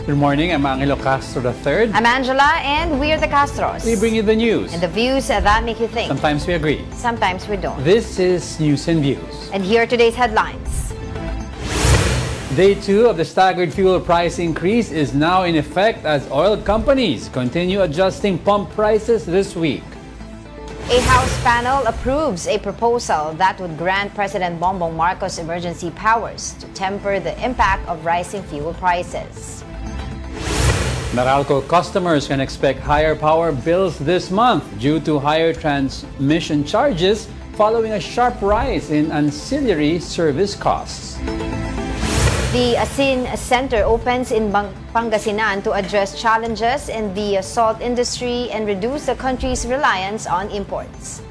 Good morning, I'm Angelo Castro III. I'm Angela, and we're the Castros. We bring you the news. And the views that make you think. Sometimes we agree. Sometimes we don't. This is News and Views. And here are today's headlines. Day 2 of the staggered fuel price increase is now in effect as oil companies continue adjusting pump prices this week. A House panel approves a proposal that would grant President Bongbong Marcos emergency powers to temper the impact of rising fuel prices. Meralco customers can expect higher power bills this month due to higher transmission charges following a sharp rise in ancillary service costs. The Asin Center opens in Pangasinan to address challenges in the salt industry and reduce the country's reliance on imports.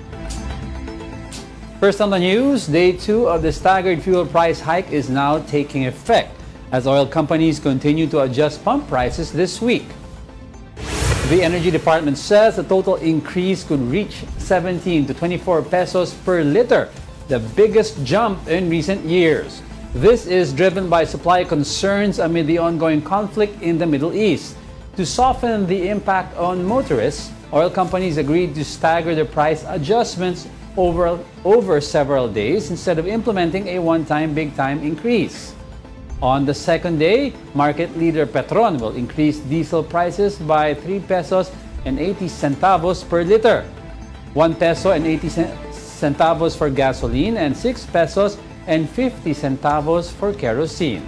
First on the news, Day 2 of the staggered fuel price hike is now taking effect as oil companies continue to adjust pump prices this week. The Energy Department says the total increase could reach 17 to 24 pesos per liter, the biggest jump in recent years. This is driven by supply concerns amid the ongoing conflict in the Middle East. To soften the impact on motorists, oil companies agreed to stagger the price adjustments over several days instead of implementing a one-time big-time increase. On the second day, market leader Petron will increase diesel prices by 3 pesos and 80 centavos per liter, 1 peso and 80 centavos for gasoline, and 6 pesos and 50 centavos for kerosene.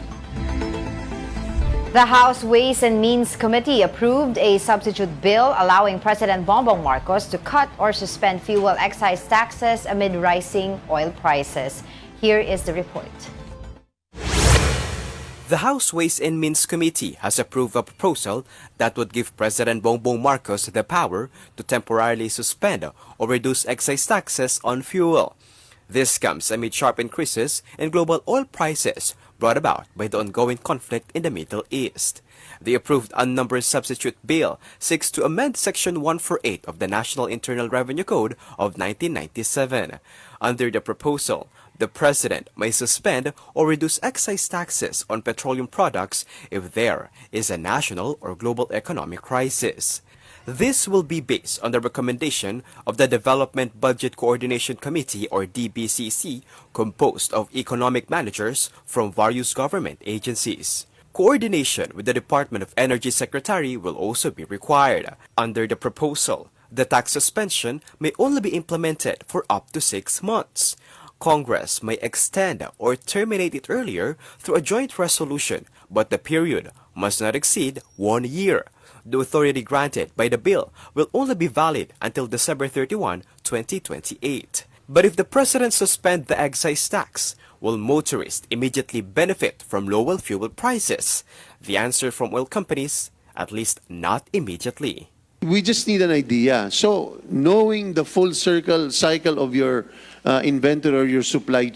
The House Ways and Means Committee approved a substitute bill allowing President Bongbong Marcos to cut or suspend fuel excise taxes amid rising oil prices. Here is the report. The House Ways and Means Committee has approved a proposal that would give President Bongbong Marcos the power to temporarily suspend or reduce excise taxes on fuel. This comes amid sharp increases in global oil prices brought about by the ongoing conflict in the Middle East. The approved unnumbered substitute bill seeks to amend Section 148 of the National Internal Revenue Code of 1997. Under the proposal, the President may suspend or reduce excise taxes on petroleum products if there is a national or global economic crisis. This will be based on the recommendation of the Development Budget Coordination Committee or DBCC, composed of economic managers from various government agencies. Coordination with the Department of Energy Secretary will also be required. Under the proposal, the tax suspension may only be implemented for up to 6 months. Congress may extend or terminate it earlier through a joint resolution, but the period must not exceed 1 year. The authority granted by the bill will only be valid until December 31, 2028. But if the President suspends the excise tax, will motorists immediately benefit from lower fuel prices? The answer from oil companies, at least not immediately. We just need an idea. So, knowing the full cycle of your inventory or your supply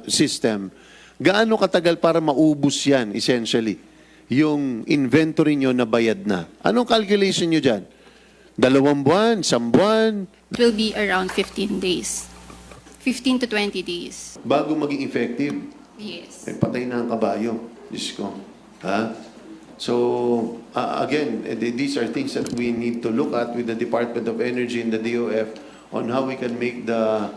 system, gaano katagal para maubos yan, essentially, yung inventory nyo na bayad na? Anong calculation nyo dyan? 2 buwan, 1 buwan? It will be around 15 days. 15 to 20 days. Bago maging effective? Yes. Patay na ang kabayo. Diyos ko. Ha? So, again, these are things that we need to look at with the Department of Energy and the DOF on how we can make the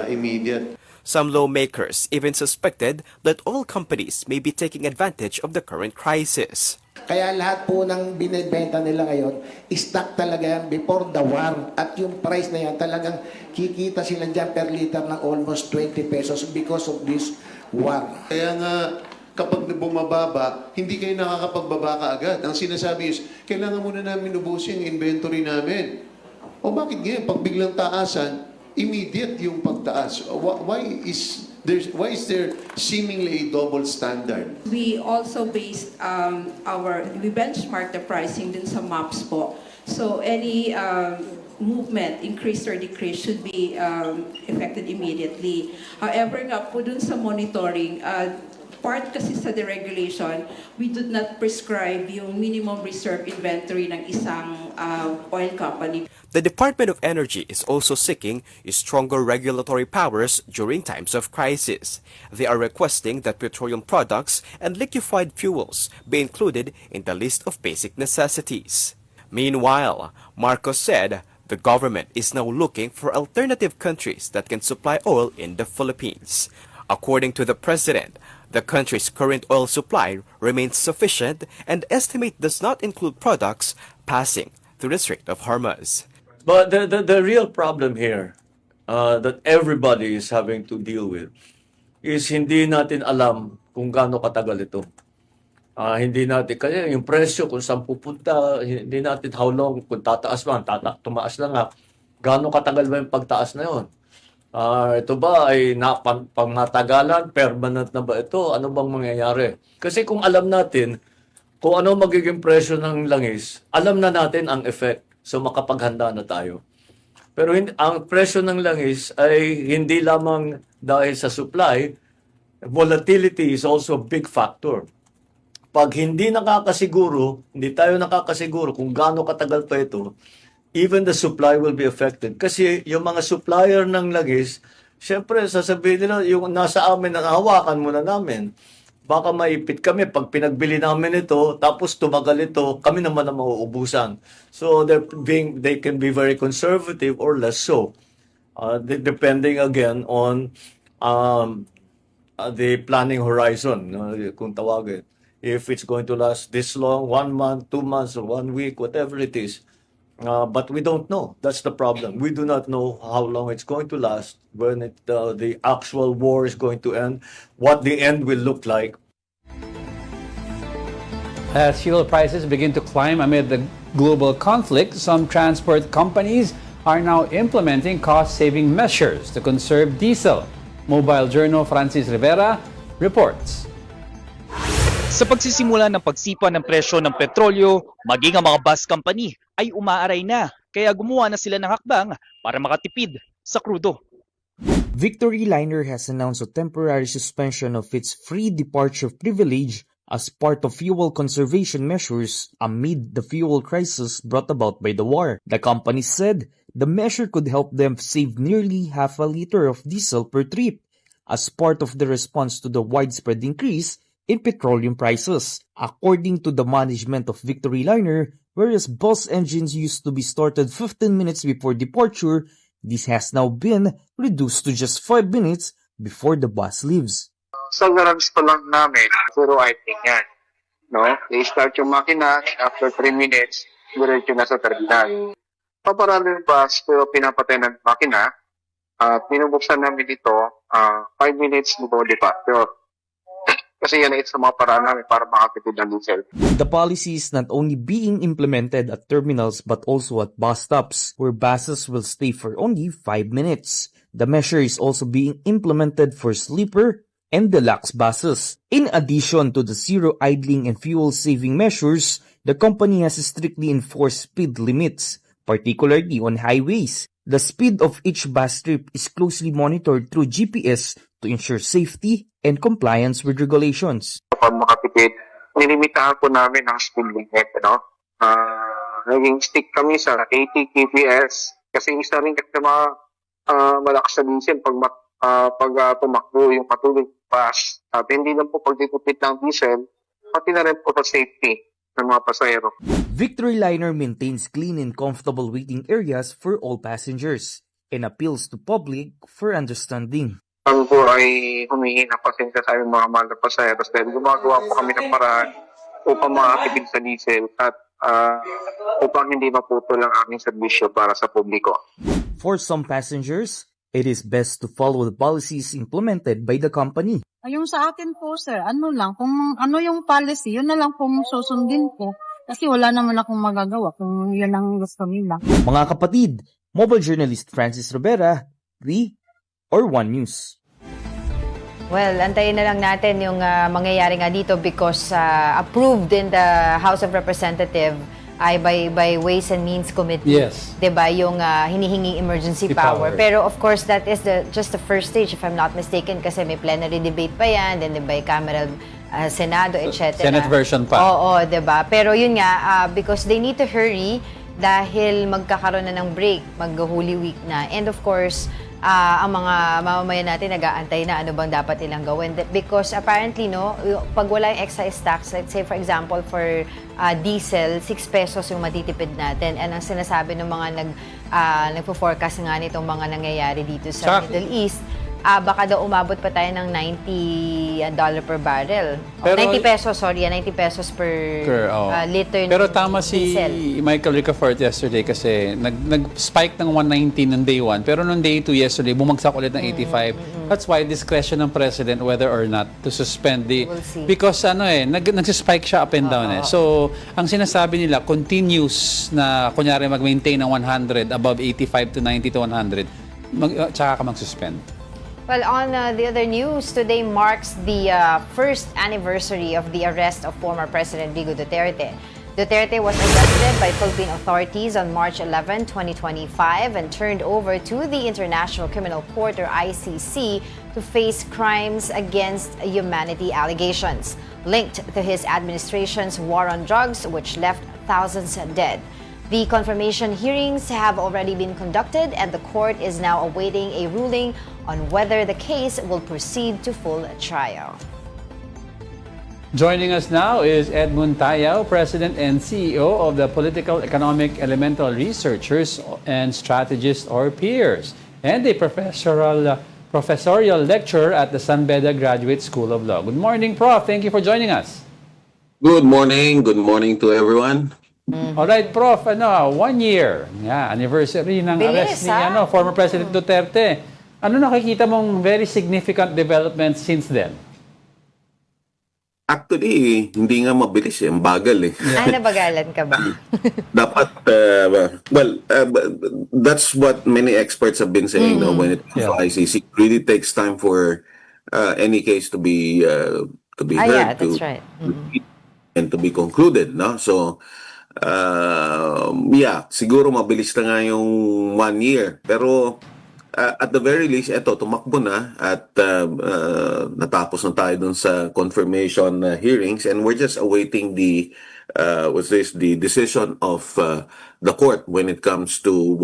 immediate. Some lawmakers even suspected that oil companies may be taking advantage of the current crisis. Kaya lahat po ng binibenta nila ngayon, stock talaga yan before the war. At yung price na yan, talagang kikita sila dyan per liter ng almost 20 pesos because of this war. Kaya nga, kapag bumababa, hindi kayo nakakapagbaba ka agad. Ang sinasabi is, kailangan muna namin ubusin yung inventory namin. O bakit ganyan? Pag biglang taasan, immediate yung pagtaas. Why is there seemingly a double standard? We also based we benchmark the pricing din sa MAPS po. So any movement, increase or decrease, should be effected immediately. However nga po dun sa monitoring, part kasi sa deregulation, we do not prescribe yung minimum reserve inventory ng isang oil company. The Department of Energy is also seeking stronger regulatory powers during times of crisis. They are requesting that petroleum products and liquefied fuels be included in the list of basic necessities. Meanwhile, Marcos said the government is now looking for alternative countries that can supply oil in the Philippines. According to the president, the country's current oil supply remains sufficient and estimate does not include products passing through the Strait of Hormuz. But the real problem here that everybody is having to deal with is hindi natin alam kung gaano katagal ito. Hindi natin, kaya yung presyo kung saan pupunta, hindi natin how long, kung tataas man, tumaas lang nga, gaano katagal ba yung pagtaas na yun? Ito ba ay pangmatagalan, permanent na ba ito? Ano bang mangyayari? Kasi kung alam natin kung ano magiging presyo ng langis, alam na natin ang effect. So makapaghanda na tayo. Pero ang presyo ng langis ay hindi lamang dahil sa supply, volatility is also a big factor. Pag hindi tayo nakakasiguro kung gaano katagal pa ito, even the supply will be affected. Kasi yung mga supplier ng langis, syempre sasabihin nila, yung nasa amin, hawakan muna namin. Baka maipit kami pag pinagbili namin ito, tapos tumagal ito, kami naman ang mauubusan. So they can be very conservative or less so. Depending again on the planning horizon, kung tawagin. If it's going to last this long, 1 month, 2 months, or 1 week, whatever it is. But we don't know. That's the problem. We do not know how long it's going to last, when the actual war is going to end, what the end will look like. As fuel prices begin to climb amid the global conflict, some transport companies are now implementing cost-saving measures to conserve diesel. Mobile Journal Francis Rivera reports. Sa pagsisimula ng pagsipa ng presyo ng petrolyo, maging ang mga bus company ay umaaray na, kaya gumawa na sila ng hakbang para makatipid sa krudo. Victory Liner has announced a temporary suspension of its free departure privilege as part of fuel conservation measures amid the fuel crisis brought about by the war. The company said the measure could help them save nearly half a liter of diesel per trip as part of the response to the widespread increase in petroleum prices. According to the management of Victory Liner, whereas bus engines used to be started 15 minutes before departure, this has now been reduced to just 5 minutes before the bus leaves. Sa garage pa lang namin, zero idling yan. No? I-start yung makina, after 3 minutes, diretso na sa terminal. Paparado yung bus, pero pinapatay ng makina, pinubuksan namin dito, 5 minutes before departure. Kasi yan ay sa mga paraan namin para makatipid ng diesel. The policy is not only being implemented at terminals but also at bus stops, where buses will stay for only 5 minutes. The measure is also being implemented for sleeper and deluxe buses. In addition to the zero idling and fuel-saving measures, the company has strictly enforced speed limits, particularly on highways. The speed of each bus trip is closely monitored through GPS to ensure safety and compliance with regulations. Kapag makatipid, nilimitahan po namin ang speed limit. Naging stick kami sa 80 kps kasi isa rin kasi malakas sa diesel pag tumakbo yung patuloy bus. At hindi lang po pagtitipid ng diesel, pati na rin po sa safety ng mga pasahero. Victory Liner maintains clean and comfortable waiting areas for all passengers and appeals to public for understanding. Kami po ay humingi ng pasensya sa aming mga mahal na pasaheros dahil gumagawa po kami ng paraan upang makakatipid sa diesel at upang hindi maputol ang aming serbisyo para sa publiko. For some passengers, it is best to follow the policies implemented by the company. Yung sa akin po, sir, kung ano yung policy, yun na lang pong susundin ko. Kasi wala naman akong magagawa kung yun ang gusto nila. Mga kapatid, mobile journalist Francis Rivera, 3 or 1 News. Well, antayin na lang natin yung mangyayari nga dito because approved in the House of Representatives ay by Ways and Means Committee. Yes. 'Di ba, yung hinihinging emergency The power. power. Pero of course, that is just the first stage, if I'm not mistaken, kasi may plenary debate pa yan, then bicameral Senado, etc. Senate version pa. Oo, 'di ba? Pero yun nga, because they need to hurry dahil magkakaroon na ng break, mag-Holy Week na. And of course, ang mga mamamayan natin nag-aantay na ano bang dapat nilang gawin. Because apparently, no, pag wala yung excise tax, let's say for example, for diesel, 6 pesos yung matitipid natin. And ang sinasabi ng mga nagpo-forecast nga nitong mga nangyayari dito sa Middle East, baka daw umabot pa tayo ng $90 per barrel. Pero, 90 pesos, sorry, 90 pesos per liter. Pero tama si diesel. Michael Ricafort yesterday kasi nag-spike ng 119 ng day 1, pero nung day 2 yesterday, bumagsak ulit ng 85. That's why discretion ng President whether or not to suspend the... We'll see. Because nag-spike siya up and down eh. So, ang sinasabi nila, continuous na kunyari mag-maintain ng 100 above 85 to 90 to 100, tsaka ka mag-suspend. Well, on the other news, today marks the first anniversary of the arrest of former President Vigo Duterte. Duterte was arrested by Philippine authorities on March 11, 2025 and turned over to the International Criminal Court or ICC to face crimes against humanity allegations linked to his administration's war on drugs, which left thousands dead. The confirmation hearings have already been conducted and the court is now awaiting a ruling on whether the case will proceed to full trial. Joining us now is Edmund Tayao, President and CEO of the Political Economic Elemental Researchers and Strategists or PEERS, and a professorial lecturer at the San Beda Graduate School of Law. Good morning, Prof. Thank you for joining us. Good morning. Good morning to everyone. All right, Prof. 1 year anniversary ng Bilis, arrest ni former President Duterte. Ano nakikita mong very significant developments since then? Actually, hindi nga mabilis eh. Ang bagal eh. Nabagalan ka ba? Dapat, that's what many experts have been saying no, when it comes to ICC. It really takes time for any case to be heard. Yeah, that's right. And to be concluded. No? So, siguro mabilis na nga yung 1 year. Pero at the very least, tumakbo na at natapos na tayo dun sa confirmation hearings and we're just awaiting the decision of the court when it comes to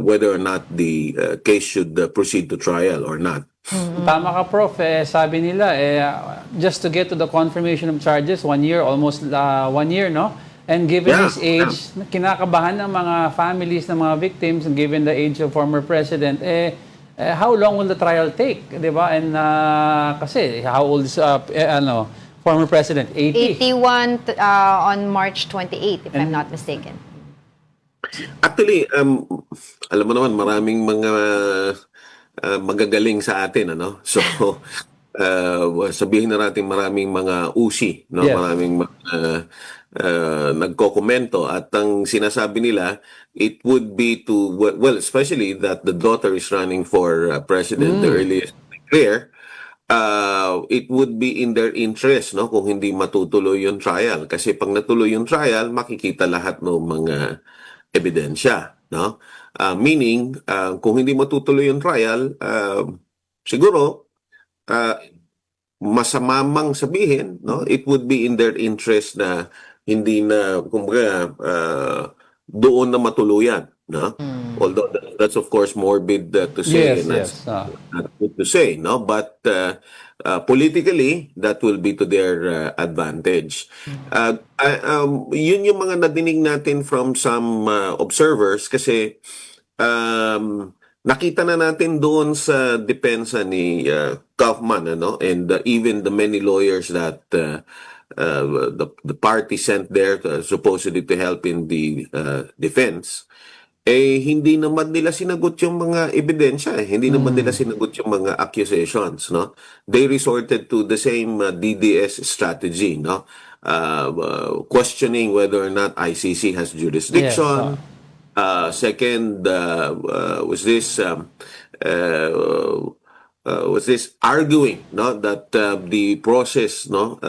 whether or not the case should proceed to trial or not. Tama ka, Prof. Sabi nila, just to get to the confirmation of charges, 1 year, almost 1 year, no? And given his age, kinakabahan ng mga families ng mga victims, and given the age of former president, how long will the trial take? Diba? And kasi, how old is former president? 80? 81 on March 28, if I'm not mistaken. Actually, alam mo naman, maraming mga magagaling sa atin, ano? So, sabihin na natin maraming mga usi, no? Yes. Maraming nagkokomento at ang sinasabi nila, it would be to, well, especially that the daughter is running for president the earliest clear, it would be in their interest, no, kung hindi matutuloy yung trial. Kasi pag natuloy yung trial, makikita lahat ng mga ebidensya, no? Meaning, kung hindi matutuloy yung trial, siguro, masamamang sabihin, no, it would be in their interest na hindi na, kumbaga, doon na matuluyan, no? Although that's of course morbid to say, not good to say, no? But politically, that will be to their advantage. Yun yung mga nadinig natin from some observers kasi nakita na natin doon sa depensa ni Kaufman, ano, and even the many lawyers that the party sent there supposedly to help in the defense, hindi naman nila sinagot yung mga ebidensya, hindi naman nila sinagot yung mga accusations, no? They resorted to the same DDS strategy, no? Questioning whether or not ICC has jurisdiction. Second, was this was this arguing, no, that the process, no,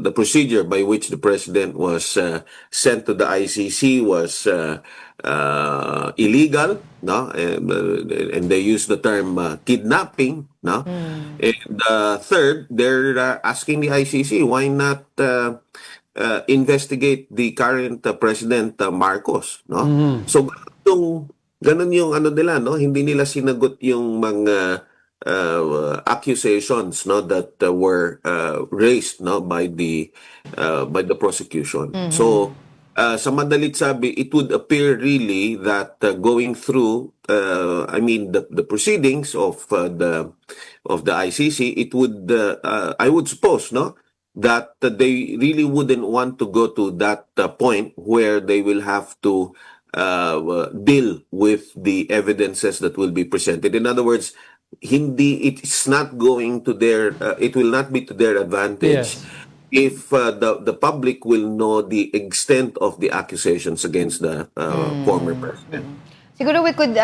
the procedure by which the president was sent to the ICC was illegal, no, and they use the term kidnapping, no, and third, they're asking the ICC why not investigate the current President Marcos, no. So ganun yung ano nila, no, hindi nila sinagot yung mga accusations, no, that were raised, no, by the prosecution. So sa madalit sabi, it would appear really that going through I mean the proceedings of the ICC, it would I would suppose, no, that they really wouldn't want to go to that point where they will have to deal with the evidences that will be presented. In other words, it's not going to their it will not be to their advantage if the public will know the extent of the accusations against the former president. Siguro we could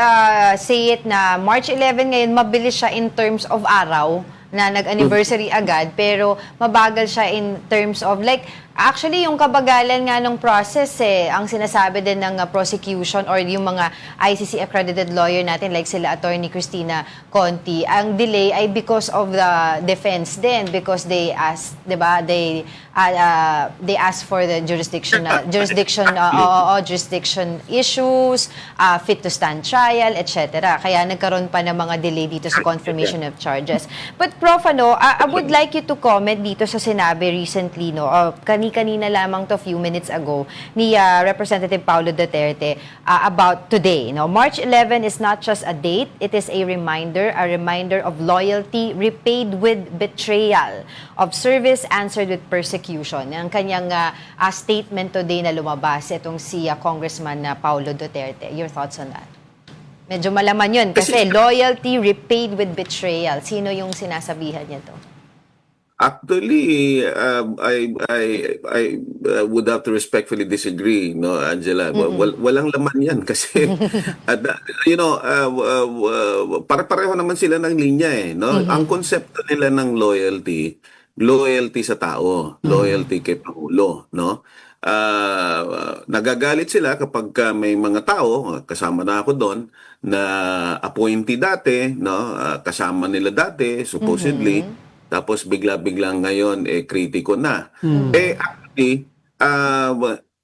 say it na March 11 ngayon, mabilis siya in terms of araw na nag-anniversary agad, pero mabagal siya in terms of like, actually yung kabagalan nga ng process ang sinasabi din ng prosecution or yung mga ICC accredited lawyer natin like sila Attorney Cristina Conti, ang delay ay because of the defense din, because they asked, 'di ba, they asked for the jurisdiction issues, fit to stand trial, etc. Kaya nagkaroon pa ng mga delay dito sa confirmation of charges. But Prof, I would like you to comment dito sa sinabi recently, no, kanina lamang to few minutes ago ni Representative Paulo Duterte about today. No? March 11 is not just a date, it is a reminder of loyalty repaid with betrayal, of service answered with persecution. Ang kanyang statement today na lumabas, itong si Congressman Paulo Duterte. Your thoughts on that? Medyo malaman yun kasi loyalty repaid with betrayal. Sino yung sinasabihan niya to? Actually, I would have to respectfully disagree, no, Angela. Walang laman yan kasi, you know, pare-pareho naman sila ng linya no? Ang konsepto nila ng loyalty sa tao, loyalty kay Pangulo, no? Nagagalit sila kapag may mga tao, kasama na ako doon, na appointee dati, no, kasama nila dati, supposedly, tapos bigla-biglang ngayon, kritiko na. Actually,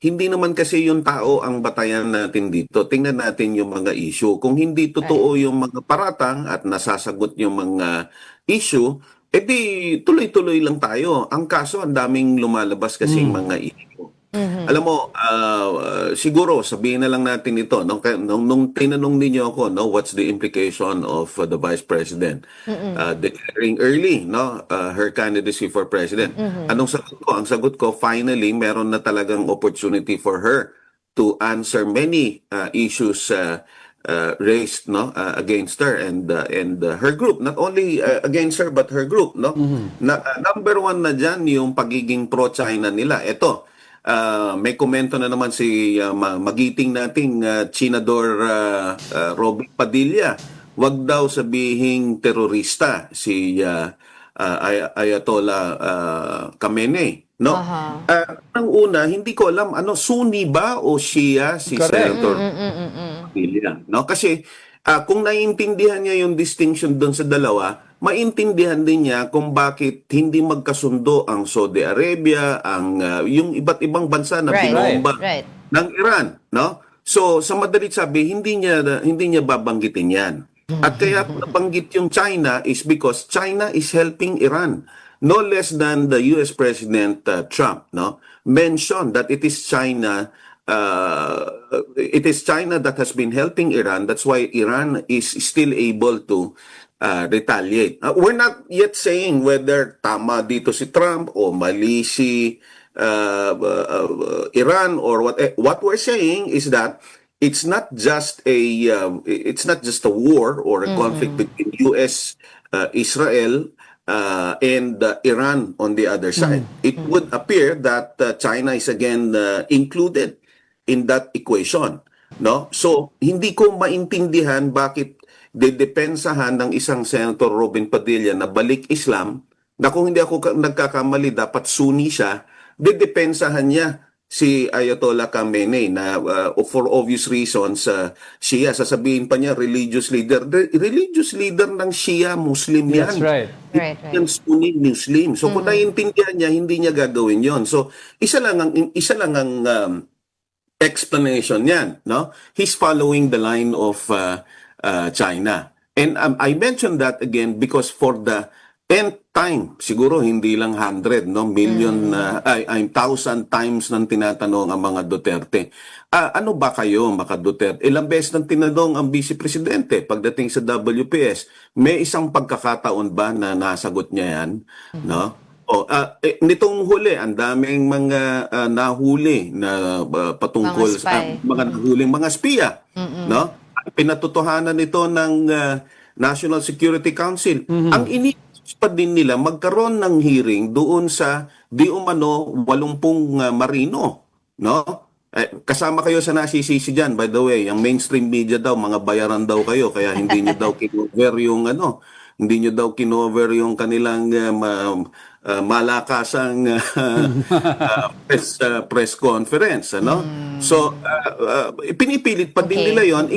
hindi naman kasi yung tao ang batayan natin dito. Tingnan natin yung mga issue. Kung hindi totoo yung mga paratang at nasasagot yung mga issue, edi tuloy-tuloy lang tayo. Ang kaso, ang daming lumalabas kasing mga issue. Alam mo, siguro sabihin na lang natin ito, nung tinanong ninyo ako, no, what's the implication of the Vice President declaring early, no, her candidacy for President. Anong sagot ko? Ang sagot ko, finally, meron na talagang opportunity for her to answer many issues raised, no, against her and her group. Not only against her but her group, no. Number one na dyan yung pagiging pro-China nila. Ito, may komento na naman si magiting nating Senador Robin Padilla. Wag daw sabihing terorista si Ayatollah Khamenei, no? Ang una, hindi ko alam Sunni ba o Shia si Senator Padilla, no? Kasi kung naiintindihan niya yung distinction doon sa dalawa, maintindihan din niya kung bakit hindi magkasundo ang Saudi Arabia, ang yung iba't ibang bansa na binomba ng Iran, no? So sa madalit sabi, hindi niya babanggitin 'yan. At kaya nabanggit yung China is because China is helping Iran. No less than the US President Trump, no, mentioned that it is China that has been helping Iran. That's why Iran is still able to retaliate. We're not yet saying whether tama dito si Trump o mali si Iran or what. What we're saying is that it's not just a war or a conflict between US, Israel, and Iran on the other side. It would appear that China is again included in that equation, no? So hindi ko maintindihan bakit didepensahan ng isang Senator Robin Padilla na balik Islam, na kung hindi ako nagkakamali, dapat Sunni siya, didepensahan niya si Ayatollah Khamenei na for obvious reasons, Shia, sasabihin pa niya religious leader. The religious leader ng Shia, Muslim yan. That's right. Right. Yan Sunni Muslim. So kung naiintindihan niya, hindi niya gagawin yon. So isa lang ang explanation niyan, no? He's following the line of China. And I mentioned that again because for the nth time, siguro hindi lang 100, no, million, 1,000 times nang tinatanong ang mga Duterte. Ano ba kayo, mga Duterte? Ilang beses nang tinanong ang Vice Presidente pagdating sa WPS. May isang pagkakataon ba na nasagot niya yan? No? Nitong huli, ang daming mga nahuli na patungkol sa mga nahuling mga spiya. No? Pinatutuhanan ito ng National Security Council. Ang pa din nila magkaroon ng hearing doon sa di umano 80 marino, no? Kasama kayo sa nasisisi diyan, by the way. Ang mainstream media daw, mga bayaran daw kayo, kaya hindi niyo daw kinover yung hindi niyo daw kinover yung kanilang malakasang press conference, ano? So pinipilit pa din nila yon,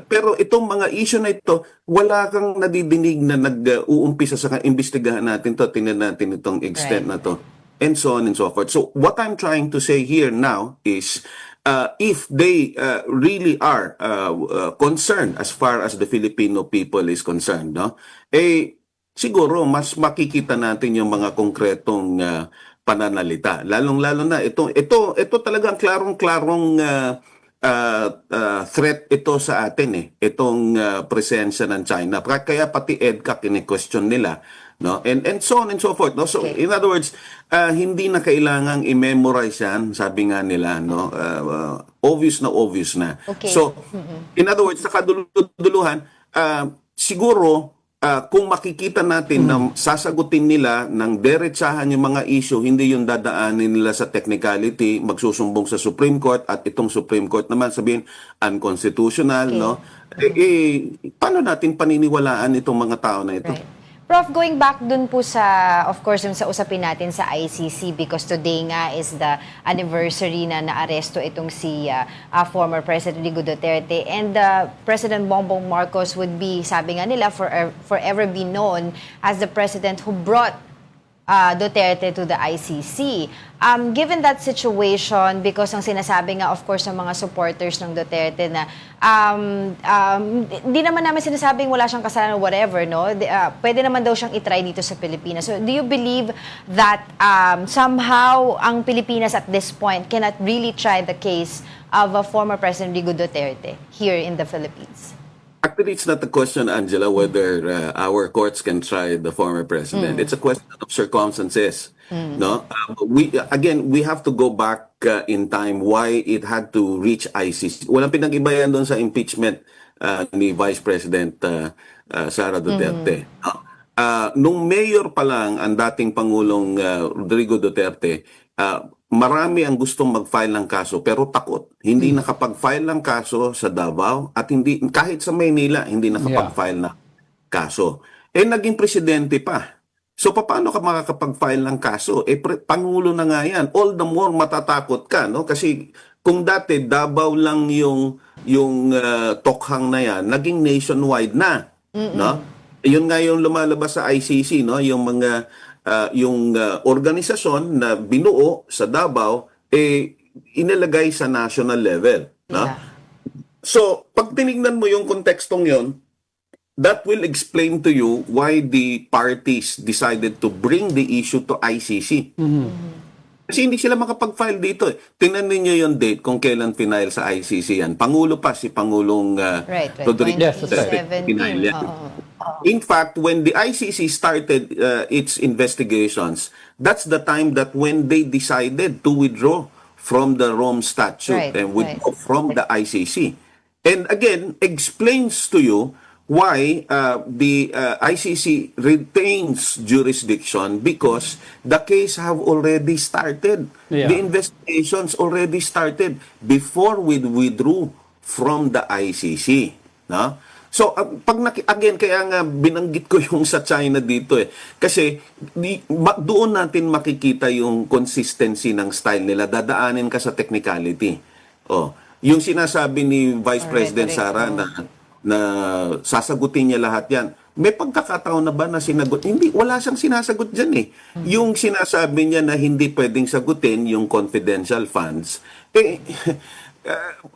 pero itong mga issue na ito, wala kang nadidinig na nag-uumpisa sa imbestigahan natin to, tingnan natin itong extent na to, and so on and so forth. So what I'm trying to say here now is if they really are concerned as far as the Filipino people is concerned, no? Siguro mas makikita natin yung mga konkretong pananalita. Lalong-lalo na ito talagang klarong-klarong threat ito sa atin itong presensya ng China. Kaya pati EDCA kini-question nila, no? And so on and so forth, no? So in other words, hindi na kailangang i-memorize yan, sabi nga nila, no? Obvious na. So in other words, sa kadululuhan, siguro kung makikita natin na sasagutin nila ng derechahan yung mga issue, hindi yung dadaanin nila sa technicality, magsusumbong sa Supreme Court, at itong Supreme Court naman sabihin unconstitutional, no? Paano natin paniniwalaan itong mga tao na ito? Right. Prof, going back dun po sa, of course, dun sa usapin natin sa ICC, because today nga is the anniversary na naaresto itong si former President Rodrigo Duterte, and President Bongbong Marcos would be, sabi nga nila, forever be known as the president who brought Duterte to the ICC. Given that situation, because ang sinasabi nga, of course, ng mga supporters ng Duterte na di naman namin sinasabing wala siyang kasalanan or whatever, no? Pwede naman daw siyang itry dito sa Pilipinas. So do you believe that somehow ang Pilipinas at this point cannot really try the case of a former President Rodrigo Duterte here in the Philippines? Actually, it's not a question, Angela, whether our courts can try the former president. It's a question of circumstances. No, we have to go back in time why it had to reach ICC. Walang pinag-iba yan doon sa impeachment ni Vice President Sara Duterte. Nung mayor pa lang ang dating Pangulong Rodrigo Duterte, marami ang gustong mag-file ng kaso pero takot. Hindi nakapag-file ng kaso sa Davao, at hindi kahit sa Maynila hindi nakapag-file ng kaso. Naging presidente pa. So paano ka makakapag-file ng kaso? Pangulo na nga yan. All the more matatakot ka, no? Kasi kung dati Davao lang yung tokhang na yan, naging nationwide na, no? Yun nga yung lumalabas sa ICC, no? Yung mga organisasyon na binuo sa Davao inilagay sa national level, no? So pag tinignan mo yung kontekstong yon, that will explain to you why the parties decided to bring the issue to ICC. Kasi hindi sila makapag-file dito. Tingnan ninyo yung date kung kailan final sa ICC yan. Pangulo pa si Pangulong Rodrigo Duterte. In fact, when the ICC started its investigations, that's the time that when they decided to withdraw from the Rome Statute and withdraw from the ICC. And again, explains to you why the ICC retains jurisdiction, because the case have already started. The investigations already started before we withdrew from the ICC. No? So, again, kaya nga binanggit ko yung sa China dito eh. Kasi doon natin makikita yung consistency ng style nila. Dadaanin ka sa technicality. Oh, yung sinasabi ni Vice President Sara na sasagutin niya lahat yan. May pagkakataon na ba na sinagot? Hindi, wala siyang sinasagot dyan eh. Yung sinasabi niya na hindi pwedeng sagutin yung confidential funds,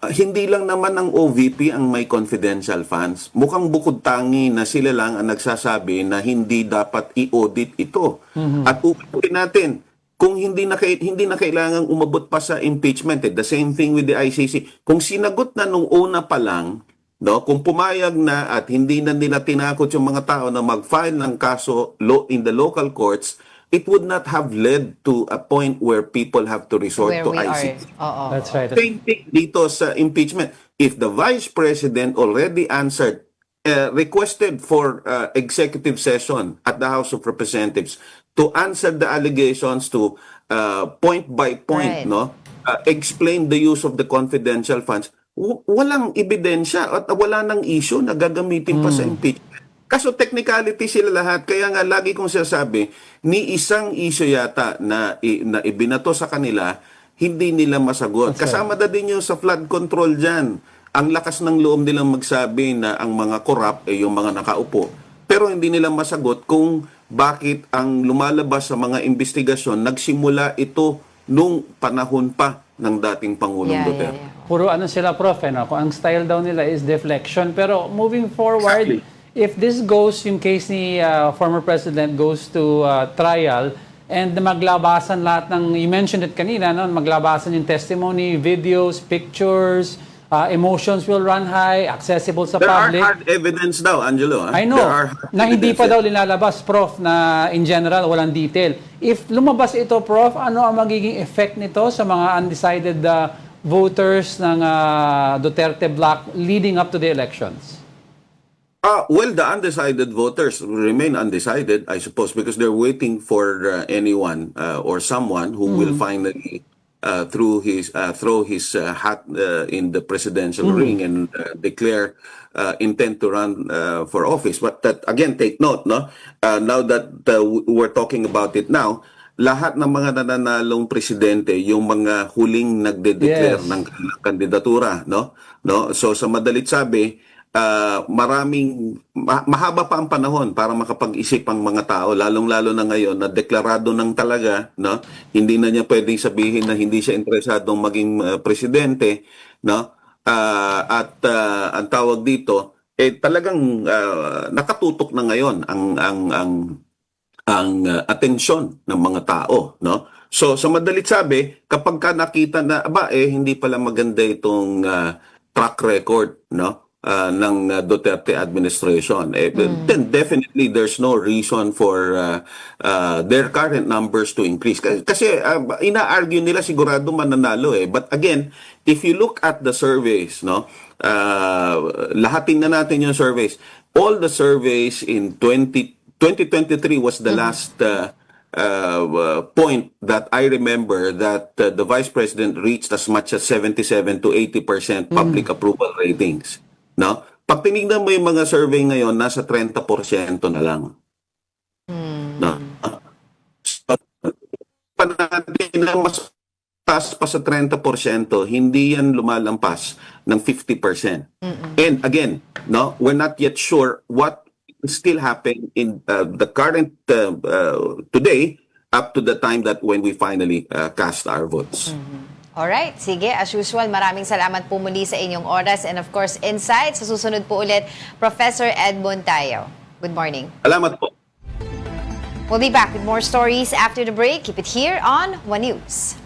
hindi lang naman ang OVP ang may confidential funds. Mukhang bukod tangi na sila lang ang nagsasabi na hindi dapat i-audit ito. At ulitin natin, kung hindi na kailangang umabot pa sa impeachment, the same thing with the ICC. Kung sinagot na nung una pa lang, no, kung pumayag na at hindi na nila tinakot yung mga tao na mag-file ng kaso in the local courts, it would not have led to a point where people have to resort to ICC. That's right. Same thing dito sa impeachment. If the Vice President already answered, requested for executive session at the House of Representatives to answer the allegations to point by point, explain the use of the confidential funds, walang ebidensya at wala nang issue na gagamitin pa sa impeachment. Kaso technicality sila lahat. Kaya nga lagi kong sinasabi, ni isang issue yata na ibinato sa kanila, hindi nila masagot. Kasama na din yung sa flood control dyan. Ang lakas ng loob nilang magsabi na ang mga corrupt yung mga nakaupo. Pero hindi nila masagot kung bakit ang lumalabas sa mga investigasyon, nagsimula ito nung panahon pa ng dating Pangulong Duterte. Puro sila, Prof. Kung ang style daw nila is deflection. Pero moving forward, if this goes, yung case ni former President goes to trial, and maglabasan lahat ng, you mentioned it kanina, maglabasan yung testimony, videos, pictures, emotions will run high, accessible sa public. There are hard evidence daw, Angelo. I know, na hindi pa daw linalabas, Prof, na in general, walang detail. If lumabas ito, Prof, ano ang magiging effect nito sa mga undecided voters ng Duterte bloc leading up to the elections? Well, the undecided voters remain undecided, I suppose, because they're waiting for anyone or someone who will finally throw his hat in the presidential ring and declare intent to run for office. But that, again, take note, no? Now that we're talking about it now, lahat ng mga nananalong presidente, yung mga huling nagde-declare ng kandidatura, no? So sa madalit sabi, mahaba pa ang panahon para makapag-isip ang mga tao, lalong-lalo na ngayon na deklarado ng talaga, no? Hindi na niya pwedeng sabihin na hindi siya interesadong maging presidente, no? At ang tawag dito talagang nakatutok na ngayon ang atensyon ng mga tao, no? So sa madalit sabi, kapag ka nakita na hindi pala maganda itong track record, no? Ng Duterte administration, then definitely there's no reason for their current numbers to increase. Kasi ina-argue nila sigurado mananalo but again, if you look at the surveys, no, lahatin na natin yung surveys. All the surveys in 2023 was the last point that I remember that the Vice President reached as much as 77 to 80% public approval ratings. No? Pag tinignan mo yung mga survey ngayon, nasa 30% na lang. No? So, natin na mas taas pa sa 30%, hindi yan lumalampas ng 50%. And again, no, we're not yet sure what still happen in the current today up to the time that when we finally cast our votes. Alright, sige. As usual, maraming salamat po muli sa inyong oras and of course, insights. Sa susunod po ulit, Professor Edmund Tayo. Good morning. Salamat po. We'll be back with more stories after the break. Keep it here on One News.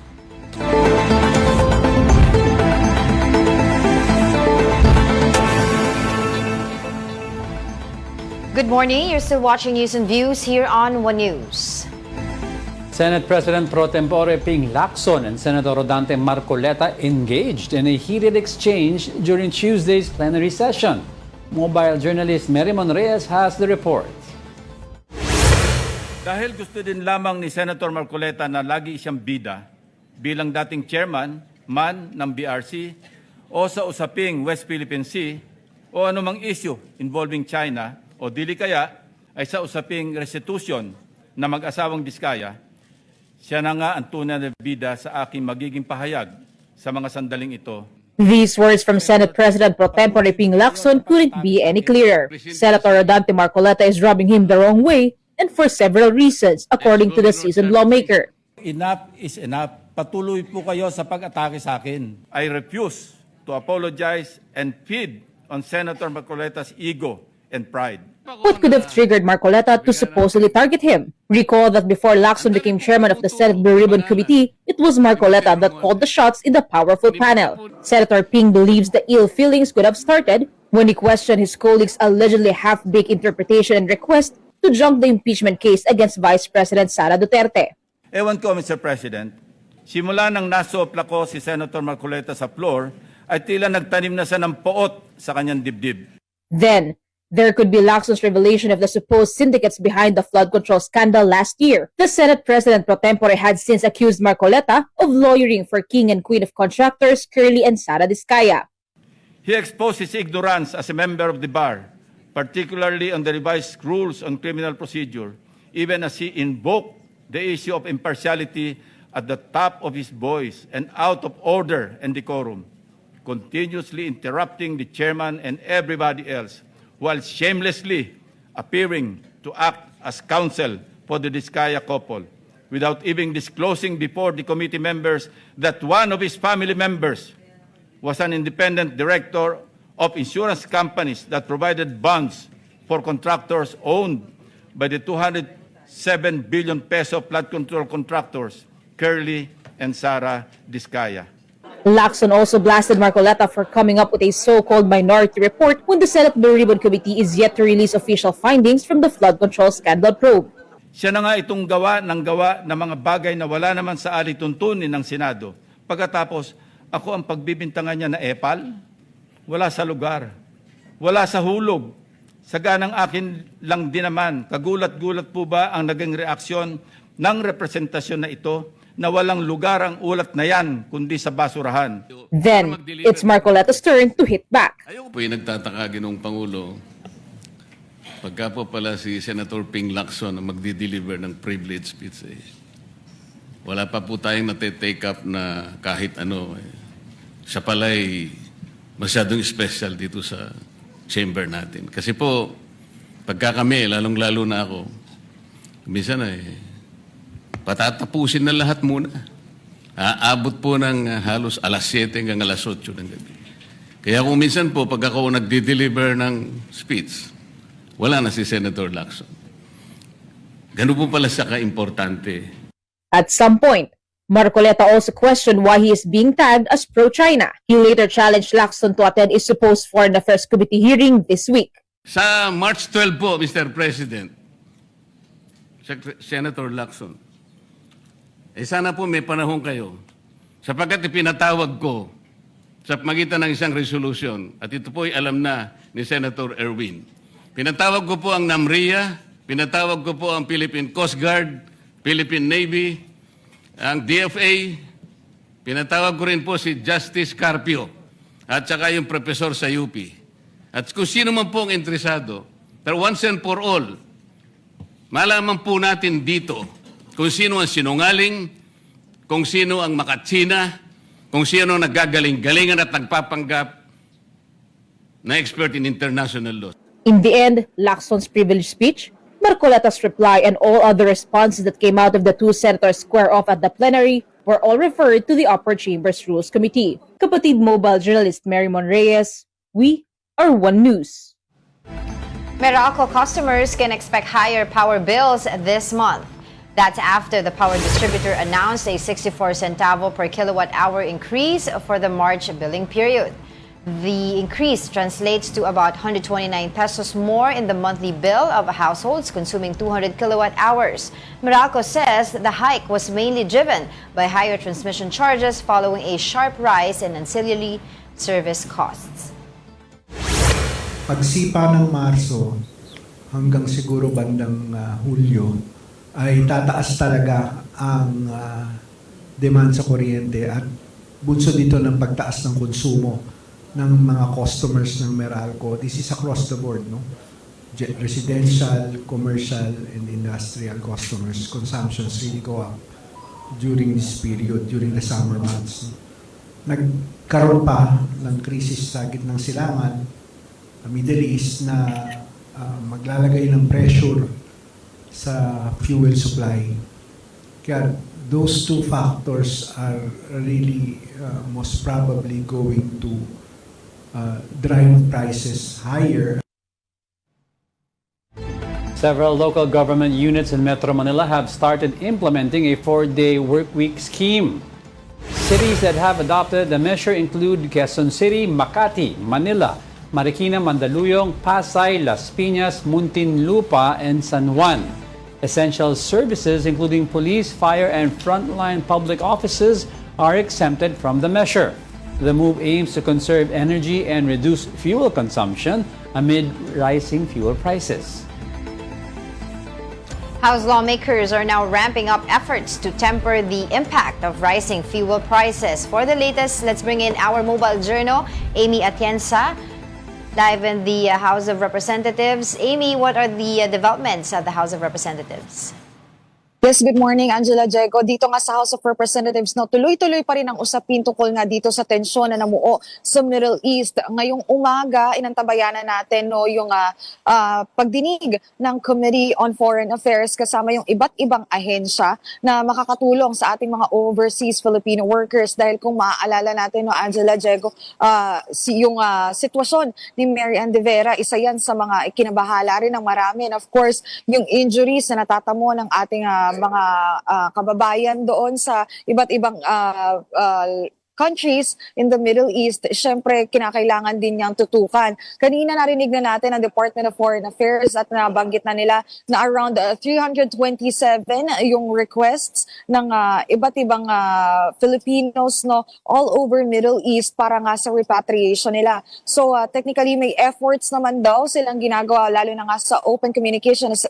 Good morning. You're still watching News and Views here on One News. Senate President Pro Tempore Ping Lacson and Senator Rodante Marcoleta engaged in a heated exchange during Tuesday's plenary session. Mobile journalist Merimon Reyes has the report. Dahil gusto din lamang ni Senator Marcoleta na lagi siyang bida bilang dating chairman man ng BRC o sa usaping West Philippine Sea, o anumang issue involving China o dili kaya ay sa usaping restitution na mag-asawang Diskaya, siya na nga ang tunay na bida sa aking magiging pahayag sa mga sandaling ito. These words from Senate President Pro Tempore Ping Lacson couldn't be any clearer. Senator Rodante Marcoleta is rubbing him the wrong way, and for several reasons, according to the seasoned lawmaker. Enough is enough. Patuloy po kayo sa pag-atake sa akin. I refuse to apologize and feed on Senator Marcoleta's ego and pride. What could have triggered Marcoleta to supposedly target him? Recall that before Lacson became chairman of the Senate Blue Ribbon Committee, it was Marcoleta that called the shots in the powerful panel. Senator Ping believes the ill feelings could have started when he questioned his colleagues' allegedly half-baked interpretation and request to junk the impeachment case against Vice President Sara Duterte. Ewan ko, Mr. President, simula nang nasopla ko si Senator Marcoleta sa floor, ay tila nagtanim na siya ng poot sa kanyang dibdib. Then, there could be Lacson's revelation of the supposed syndicates behind the flood control scandal last year. The Senate President Pro Tempore had since accused Marcoleta of lawyering for king and queen of contractors Curly and Sara Diskaya. He exposed his ignorance as a member of the bar, particularly on the revised rules on criminal procedure, even as he invoked the issue of impartiality at the top of his voice and out of order and decorum, continuously interrupting the chairman and everybody else, while shamelessly appearing to act as counsel for the Diskaya couple, without even disclosing before the committee members that one of his family members was an independent director of insurance companies that provided bonds for contractors owned by the 207 billion peso flood control contractors, Curly and Sara Diskaya. Lacson also blasted Marcoleta for coming up with a so-called minority report when the Senate Blue Ribbon Committee is yet to release official findings from the flood control scandal probe. Siya na nga itong gawa ng mga bagay na wala naman sa alituntunin ng Senado. Pagkatapos, ako ang pagbibintangan niya na epal, wala sa lugar, wala sa hulog. Saganang akin lang din naman, kagulat-gulat po ba ang naging reaksyon ng representasyon na ito na walang lugar ang ulat na yan kundi sa basurahan. Then, it's Marcoleta's turn to hit back. Po yung nagtataka Ginoong Pangulo, pagka po pala si Senator Ping Lacson ang magdi-deliver ng privilege speech, wala pa po tayong nate-take up na kahit ano. Siya pala'y masyadong special dito sa chamber natin. Kasi po, pagka kami, lalong-lalo na ako, minsan patatapusin na lahat muna. Aabot po ng halos alas 7 hanggang alas 8 ng gabi. Kaya kung minsan po, pag ako nagdi-deliver ng speech, wala na si Senator Lacson. Ganun po pala siya ka-importante. At some point, Marcoleta also questioned why he is being tagged as pro-China. He later challenged Lacson to attend a supposed Foreign Affairs Committee hearing this week. Sa March 12 po, Mr. President, Senator Lacson, sana po may panahon kayo sapagkat ipinatawag ko sa magitan ng isang resolution at ito po ay alam na ni Senator Erwin. Pinatawag ko po ang NAMRIA, pinatawag ko po ang Philippine Coast Guard, Philippine Navy, ang DFA, pinatawag ko rin po si Justice Carpio at saka yung professor sa UP. At kung sino man po ang interesado, pero once and for all, malaman po natin dito kung sino ang sinungaling, kung sino ang makatsina, kung sino ang naggagaling-galingan at nagpapanggap na expert in international law. In the end, Lacson's privileged speech, Marcoleta's reply, and all other responses that came out of the two senators square off at the plenary were all referred to the Upper Chamber's Rules Committee. Kapatid Mobile journalist Mary Mon Reyes, we are One News. Meralco customers can expect higher power bills this month. That's after the power distributor announced a 64 centavo per kilowatt hour increase for the March billing period. The increase translates to about 129 pesos more in the monthly bill of households consuming 200 kilowatt hours. Meralco says the hike was mainly driven by higher transmission charges following a sharp rise in ancillary service costs. Pagsipa ng Marso hanggang siguro bandang Hulyo ay tataas talaga ang demand sa kuryente at bunso dito ng pagtaas ng konsumo ng mga customers ng Meralco. This is across the board, no? Residential, commercial, and industrial customers, consumptions really go up during this period, during the summer months. Nagkaroon pa ng krisis sa gitnang silangan, Middle East, na maglalagay ng pressure sa fuel supply. Kaya those two factors are really most probably going to drive prices higher. Several local government units in Metro Manila have started implementing a 4-day workweek scheme. Cities that have adopted the measure include Quezon City, Makati, Manila, Marikina, Mandaluyong, Pasay, Las Piñas, Muntinlupa, and San Juan. Essential services including police, fire, and frontline public offices are exempted from the measure. The move aims to conserve energy and reduce fuel consumption amid rising fuel prices. House lawmakers are now ramping up efforts to temper the impact of rising fuel prices. For the latest, let's bring in our mobile journal, Amy Atienza, live in the House of Representatives. Amy, what are the developments at the House of Representatives? Yes, good morning, Angela Diego. Dito nga sa House of Representatives, no, tuloy-tuloy pa rin ang usapin tungkol nga dito sa tensyon na namuo sa Middle East. Ngayong umaga, inantabayanan natin no, yung pagdinig ng Committee on Foreign Affairs kasama yung iba't ibang ahensya na makakatulong sa ating mga overseas Filipino workers. Dahil kung maaalala natin, no, Angela Diego, yung sitwasyon ni Mary Ann de Vera, isa yan sa mga ikinabahala rin ng marami. And of course, yung injuries na natatamo ng ating mga kababayan doon sa iba't ibang countries in the Middle East, syempre kinakailangan din niyang tutukan. Kanina narinig na natin ang Department of Foreign Affairs at nabanggit na nila na around 327 yung requests ng iba't ibang Filipinos no all over Middle East para nga sa repatriation nila. So technically may efforts naman daw silang ginagawa lalo na nga sa open communications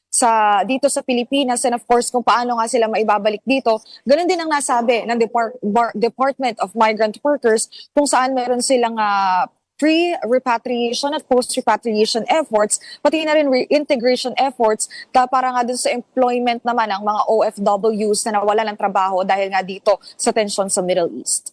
sa dito sa Pilipinas, and of course kung paano nga sila maibabalik dito. Ganun din ang nasabi ng Department of Migrant Workers kung saan meron silang pre-repatriation at post-repatriation efforts, pati na rin reintegration efforts para nga dun sa employment naman ng mga OFWs na nawalan ng trabaho dahil nga dito sa tensyon sa Middle East.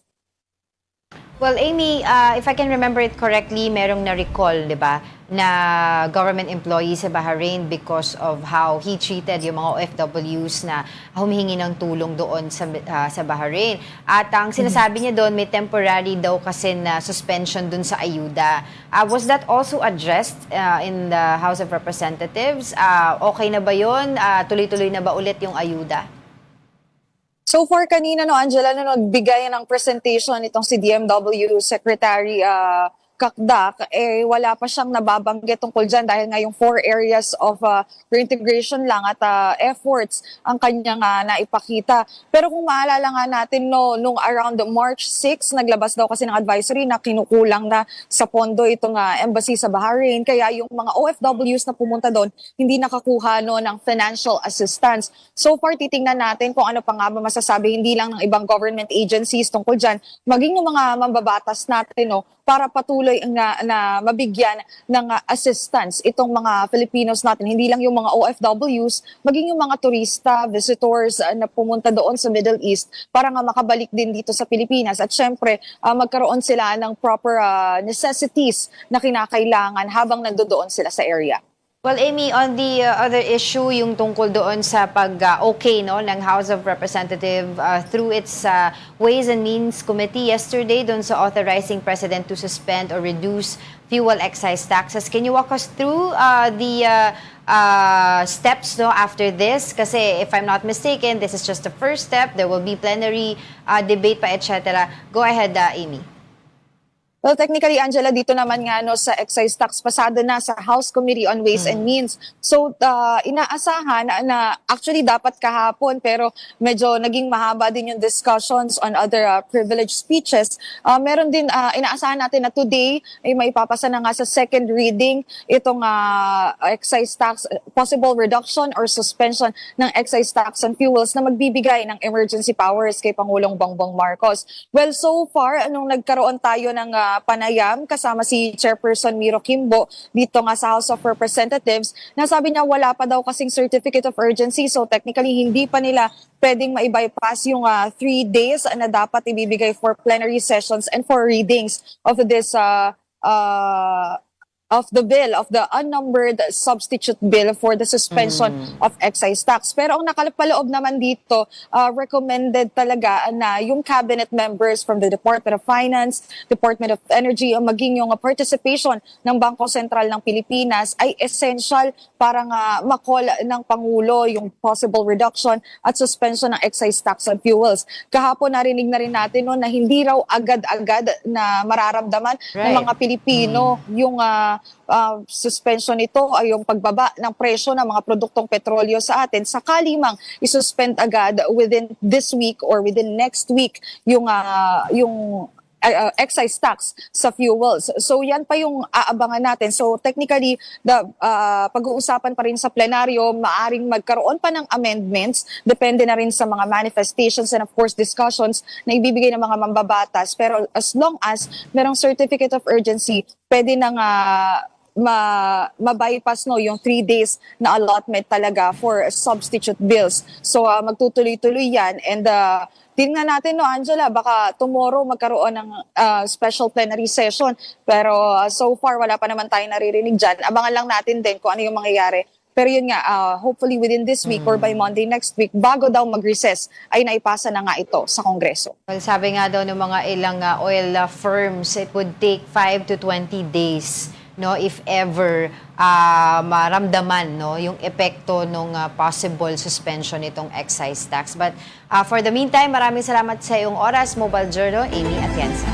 Well, Amy, if I can remember it correctly, merong na-recall, di ba, na government employee sa Bahrain because of how he treated yung mga OFWs na humihingi ng tulong doon sa Bahrain. At ang sinasabi niya doon, may temporary daw kasi na suspension doon sa ayuda. Was that also addressed in the House of Representatives? Okay na ba yun? Tuloy-tuloy na ba ulit yung ayuda? So far kanina, no, Angela, no, nagbigay ng presentation itong si DMW Secretary Kakdak, wala pa siyang nababanggit tungkol dyan dahil nga yung 4 areas of reintegration lang at efforts ang kanyang naipakita. Pero kung maalala nga natin, no, nung around March 6, naglabas daw kasi ng advisory na kinukulang na sa pondo itong embassy sa Bahrain. Kaya yung mga OFWs na pumunta doon, hindi nakakuha no, ng financial assistance. So far, titingnan natin kung ano pa nga ba masasabi, hindi lang ng ibang government agencies tungkol dyan, maging ng mga mambabatas natin, no, para patuloy na mabigyan ng assistance itong mga Filipinos natin. Hindi lang yung mga OFWs, maging yung mga turista, visitors na pumunta doon sa Middle East para nga makabalik din dito sa Pilipinas. At syempre, magkaroon sila ng proper necessities na kinakailangan habang nandoon sila sa area. Well, Amy, on the other issue, yung tungkol doon sa pag-okay no, ng House of Representatives through its Ways and Means Committee yesterday doon sa authorizing President to suspend or reduce fuel excise taxes. Can you walk us through the steps no, after this? Kasi if I'm not mistaken, this is just the first step. There will be plenary debate pa, etc. Go ahead, Amy. Well, technically, Angela, dito naman nga no, sa excise tax, pasado na sa House Committee on Ways and Means. So, inaasahan na actually dapat kahapon, pero medyo naging mahaba din yung discussions on other privilege speeches. Meron din, inaasahan natin na today ay may papasa na nga sa second reading itong excise tax, possible reduction or suspension ng excise tax on fuels na magbibigay ng emergency powers kay Pangulong Bongbong Marcos. Well, so far, anong nagkaroon tayo ng panayam kasama si Chairperson Miro Kimbo dito nga sa House of Representatives, nasabi niya wala pa daw kasing certificate of urgency, so technically hindi pa nila pwedeng ma-bypass yung 3 days na dapat ibibigay for plenary sessions and for readings of this of the bill, of the unnumbered substitute bill for the suspension of excise tax. Pero ang nakalapaloob naman dito, recommended talaga na yung cabinet members from the Department of Finance, Department of Energy, maging yung participation ng Bangko Sentral ng Pilipinas ay essential para nga ma-call ng Pangulo yung possible reduction at suspension ng excise tax on fuels. Kahapon narinig na rin natin no, na hindi raw agad-agad na mararamdaman ng mga Pilipino yung suspension nito ay yung pagbaba ng presyo ng mga produktong petrolyo sa atin. Sakali mang isuspend agad within this week or within next week yung excise tax sa fuels. So yan pa yung aabangan natin. So technically, pag-uusapan pa rin sa plenaryo, maaring magkaroon pa ng amendments, depende na rin sa mga manifestations and of course discussions na ibibigay ng mga mambabatas. Pero as long as merong certificate of urgency, pwede na nga ma-bypass no yung 3 days na allotment talaga for substitute bills. So magtutuloy-tuloy yan, and tingnan natin no Angela, baka tomorrow magkaroon ng special plenary session, pero so far wala pa naman tayo naririnig dyan. Abangan lang natin din kung ano yung mangyayari. Pero yun nga, hopefully within this week or by Monday next week, bago daw mag-recess, ay naipasa na nga ito sa Kongreso. Well, sabi nga daw ng mga ilang oil firms, it would take 5 to 20 days, no, if ever maramdaman no yung epekto ng possible suspension nitong excise tax. But for the meantime, maraming salamat sa iyong oras, Mobile Journal, Amy Atienza.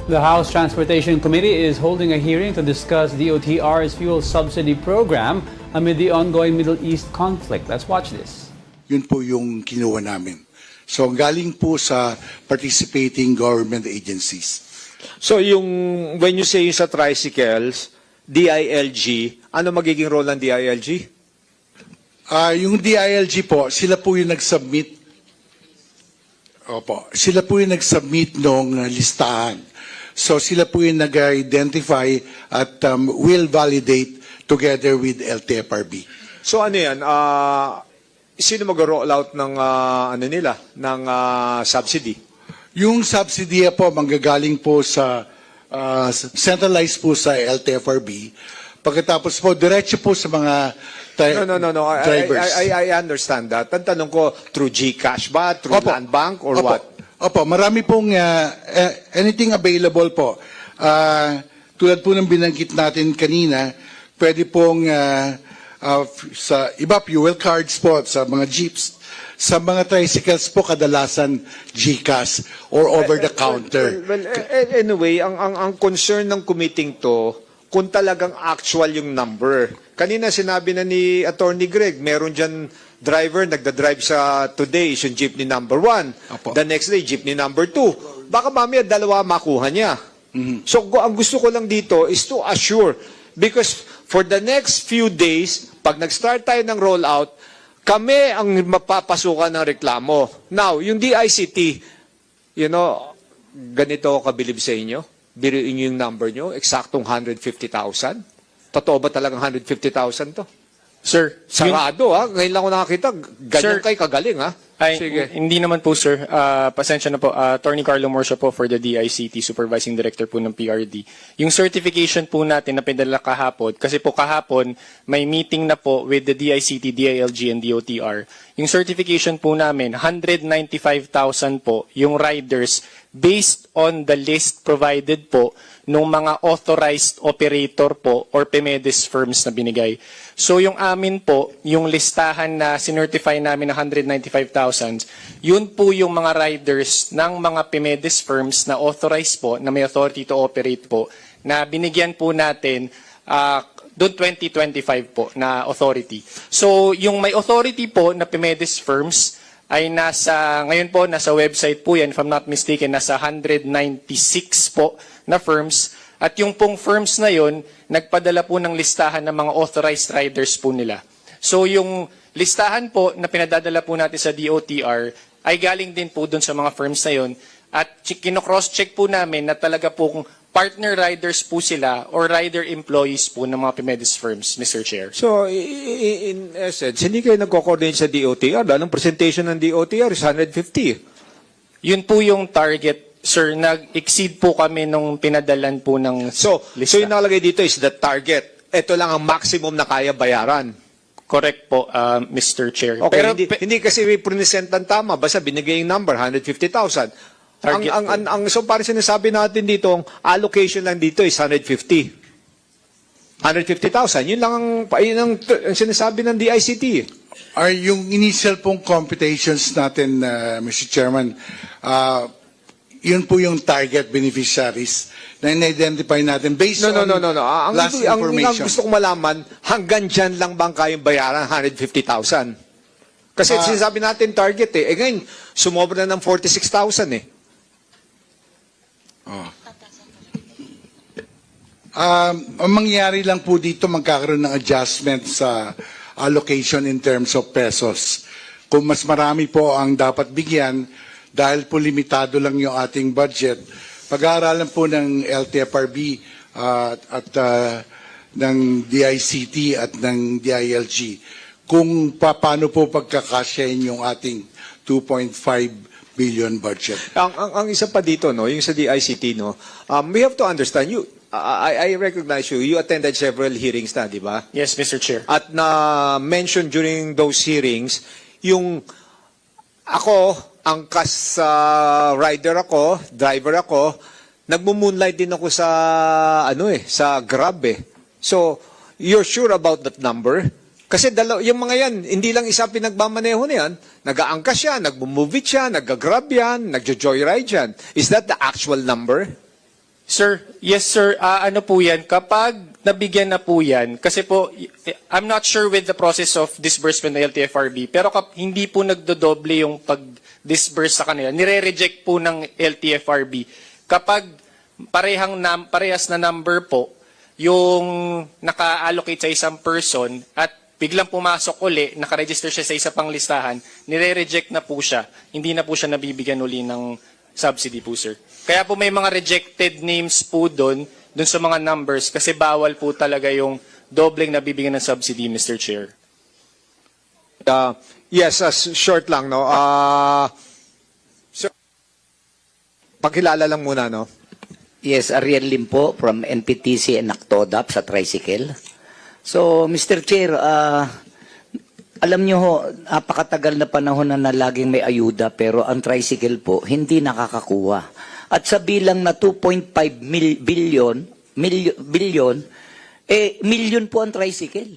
The House Transportation Committee is holding a hearing to discuss DOTR's fuel subsidy program amid the ongoing Middle East conflict. Let's watch this. Yun po yung kinuha namin. So galing po sa participating government agencies. So when you say sa tricycles, DILG, ano magiging role ng DILG? Yung DILG po, sila po yung nag-submit. Opo, sila po yung nag-submit ng listahan. So sila po yung nag-identify at will validate together with LTFRB. So ano yan? Sino mag-roll out ng ng subsidy? Yung subsidy po manggagaling po sa centralized po sa LTFRB. Pagkatapos po diretso po sa mga No. drivers. I understand that. Ang tanong ko, through GCash ba? Through Land Bank or what? Opo, marami pong anything available po. Tulad po ng binanggit natin kanina, pwede pong sa iba fuel cards po, sa mga jeeps. Sa mga tricycles po, kadalasan GCash or over-the-counter. Well, anyway, ang concern ng committee to, kung talagang actual yung number. Kanina sinabi na ni Attorney Greg, meron dyan driver, nagda-drive sa today, yung jeepney number 1. Opo. The next day, jeepney number 2. Baka mamaya, dalawa makuha niya. So, ang gusto ko lang dito is to assure, because for the next few days, pag nag-start tayo ng rollout, kami ang mapapasukan ng reklamo. Now, yung DICT, ganito ako kabilib sa inyo. Biruin nyo yung number nyo, eksaktong 150,000. Totoo ba talagang 150,000 to? Sir, sarado ha. Ngayon lang ako nakakita. Ganyan kay kagaling ha. Sige. Hindi naman po sir. Pasensya na po. Attorney Carlo Morcia po for the DICT, Supervising Director po ng PRD. Yung certification po natin na pinadala kahapon, kasi po kahapon may meeting na po with the DICT, DILG, and DOTR. Yung certification po namin, 195,000 po yung riders based on the list provided po ng mga authorized operator po or PEMEDES firms na binigay. So yung amin po, yung listahan na sinertify namin ng 195,000, yun po yung mga riders ng mga PEMEDES firms na authorized po, na may authority to operate po, na binigyan po natin doon 2025 po na authority. So yung may authority po na PEMEDES firms ay ngayon po, nasa website po yan, if I'm not mistaken, nasa 196 po na firms. At yung pong firms na yon, nagpadala po ng listahan ng mga authorized riders po nila. So yung listahan po na pinadadala po natin sa DOTR ay galing din po dun sa mga firms na yon. At kino-cross-check po namin na talaga pong partner riders po sila or rider employees po ng mga PEMEDES firms, Mr. Chair. So, in essence, hindi kayo nagko-coordinate sa DOTR. Dahil ang presentation ng DOTR is 150. Yun po yung target, sir. Nag-exceed po kami nung pinadalan po ng So lista. yung nakalagay dito is the target. Ito lang ang maximum na kaya bayaran. Correct po, Mr. Chair. Okay, Pero hindi kasi present ng tama. Basta binigay yung number, 150,000. So parang sinasabi natin dito, ang allocation lang dito is 150. 150,000. Yun lang ang sinasabi ng DICT. Yung initial pong computations natin, Mr. Chairman, yun po yung target beneficiaries na in-identify natin based on No. last Ang information. gusto kong malaman, hanggang dyan lang bang kayang bayaran 150,000? Kasi sinasabi natin target eh. Ngayon, sumobra na ng 46,000 eh. Ang mangyayari lang po dito, magkakaroon ng adjustment sa allocation in terms of pesos. Kung mas marami po ang dapat bigyan, dahil po limitado lang yung ating budget, pag-aaralan po ng LTFRB at ng DICT at ng DILG kung paano po pagkakasyahin yung ating 2.5 billion budget. Ang isa pa dito, no, yung sa DICT, no, we have to understand, I recognize you attended several hearings na, di ba? Yes, Mr. Chair. At na-mention during those hearings, yung ako, angkas rider ako, driver ako, nagmo-moonlight din ako sa, sa Grab eh. So, you're sure about that number? Kasi yung mga yan, hindi lang isa pinagmamaneho na yan, nag-aangkas yan, nagmo-move it yan, nag-grab yan, nagjo-joyride yan. Is that the actual number? Sir, yes sir, ano po yan, kapag nabigyan na po yan, kasi po, I'm not sure with the process of disbursement ng LTFRB, pero hindi po nagdodoble yung pag-disburse sa kanila, nire-reject po ng LTFRB. Kapag parehas na number po, yung naka-allocate sa isang person at biglang pumasok uli, nakaregister siya sa isa pang listahan, nire-reject na po siya, hindi na po siya nabibigyan uli ng subsidy po, sir. Kaya po may mga rejected names po doon sa mga numbers kasi bawal po talaga yung dobleng nabibigyan ng subsidy, Mr. Chair. Yes, short lang, no? So, pakilala lang muna, no? Yes, Ariel Lim po from NPTC and NACTODAP sa tricycle. So, Mr. Chair, alam nyo ho, napakatagal na panahon na laging may ayuda pero ang tricycle po hindi nakakakuha. At sa bilang na 2.5 billion, million po ang tricycle.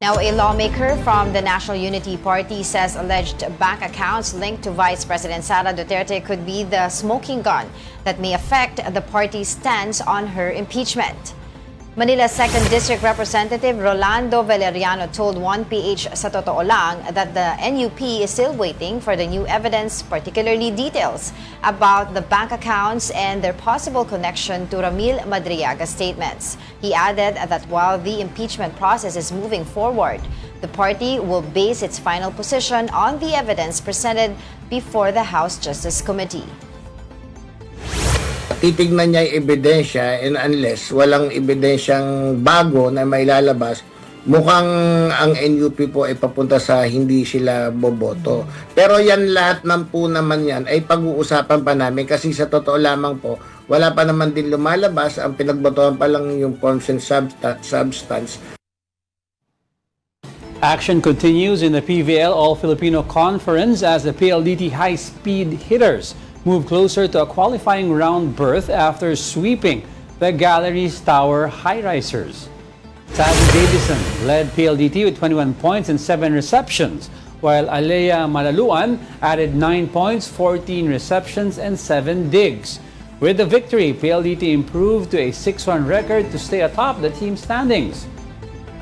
Now, a lawmaker from the National Unity Party says alleged bank accounts linked to Vice President Sara Duterte could be the smoking gun that may affect the party's stance on her impeachment. Manila's 2nd District Representative Rolando Valeriano told 1PH sa Totoo Lang that the NUP is still waiting for the new evidence, particularly details about the bank accounts and their possible connection to Ramil Madriaga's statements. He added that while the impeachment process is moving forward, the party will base its final position on the evidence presented before the House Justice Committee. Titignan niya yung ebidensya and unless walang ebidensyang bago na may lalabas, mukhang ang NUP po ay papunta sa hindi sila boboto. Pero yan lahat po naman yan ay pag-uusapan pa namin kasi sa totoo lamang po, wala pa naman din lumalabas, ang pinagbotohan pa lang yung forms and substance. Action continues in the PVL All-Filipino Conference as the PLDT high-speed hitters move closer to a qualifying round berth after sweeping the Galleries Tower high-risers. Tazzy Davison led PLDT with 21 points and 7 receptions, while Alea Malaluan added 9 points, 14 receptions, and 7 digs. With the victory, PLDT improved to a 6-1 record to stay atop the team standings.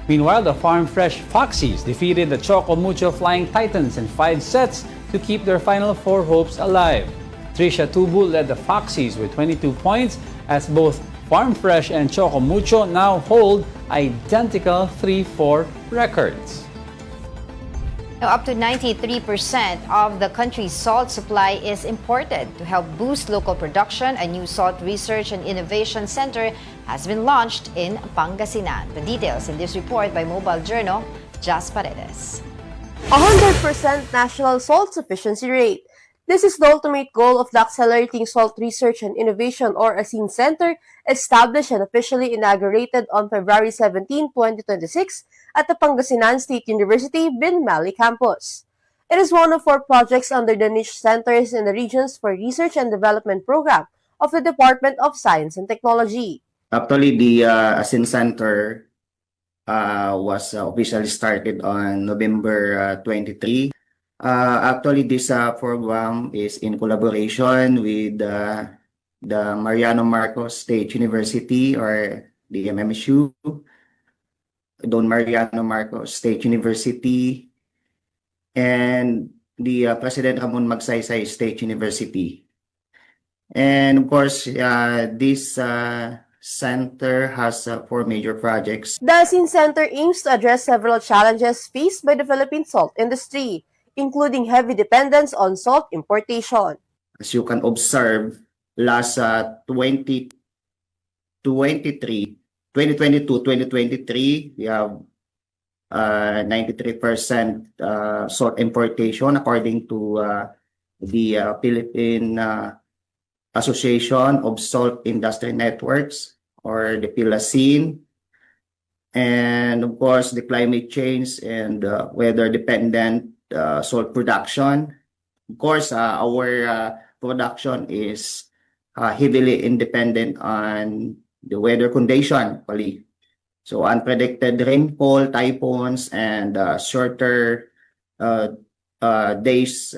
Meanwhile, the Farm Fresh Foxies defeated the Choco Mucho Flying Titans in 5 sets to keep their Final Four hopes alive. Trisha Tubu led the Foxies with 22 points as both Farm Fresh and Choco Mucho now hold identical 3-4 records. Now, up to 93% of the country's salt supply is imported. To help boost local production, a new salt research and innovation center has been launched in Pangasinan. The details in this report by Mobile Journal, Jas Paredes. 100% national salt sufficiency rate. This is the ultimate goal of the Accelerating Salt Research and Innovation or ASIN Center, established and officially inaugurated on February 17, 2026 at the Pangasinan State University Binmali campus. It is one of 4 projects under the niche centers in the regions for research and development program of the Department of Science and Technology. Actually, the ASIN Center was officially started on November 23. Actually, this program is in collaboration with the Mariano Marcos State University or the MMSU, Don Mariano Marcos State University, and the President Ramon Magsaysay State University. And of course, this center has 4 major projects. The ASIN Center aims to address several challenges faced by the Philippine salt industry, including heavy dependence on salt importation. As you can observe, last 2022-2023, we have 93% salt importation according to the Philippine Association of Salt Industry Networks, or the PILASIN. And of course, the climate change and weather-dependent salt production. Of course, our production is heavily independent on the weather condition. So unpredicted rainfall, typhoons, and shorter days